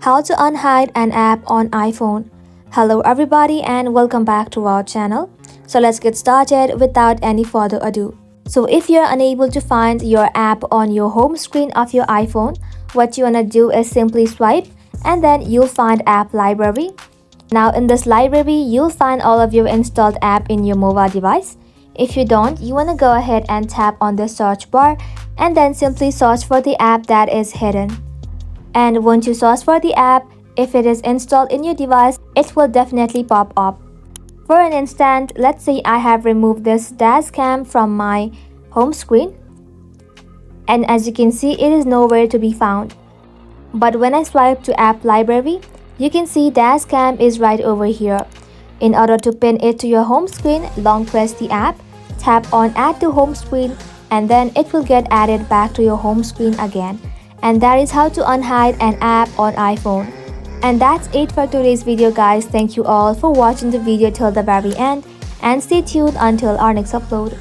How to unhide an app on iPhone. Hello everybody and welcome back to our channel. So let's get started without any further ado. So if you're unable to find your app on your home screen of your iPhone, what you wanna do is simply swipe and then you'll find app library. Now in this library, you'll find all of your installed app in your mobile device. If you don't, you wanna go ahead and tap on the search bar and then simply search for the app that is hidden. And once you search for the app, if it is installed in your device, it will definitely pop up. For an instant, let's say I have removed this dash cam from my home screen. And as you can see, it is nowhere to be found. But when I swipe to app library, you can see dash cam is right over here. In order to pin it to your home screen, long press the app, tap on add to home screen, and then it will get added back to your home screen again. And that is how to unhide an app on iPhone. And that's it for today's video guys. Thank you all for watching the video till the very end and stay tuned until our next upload.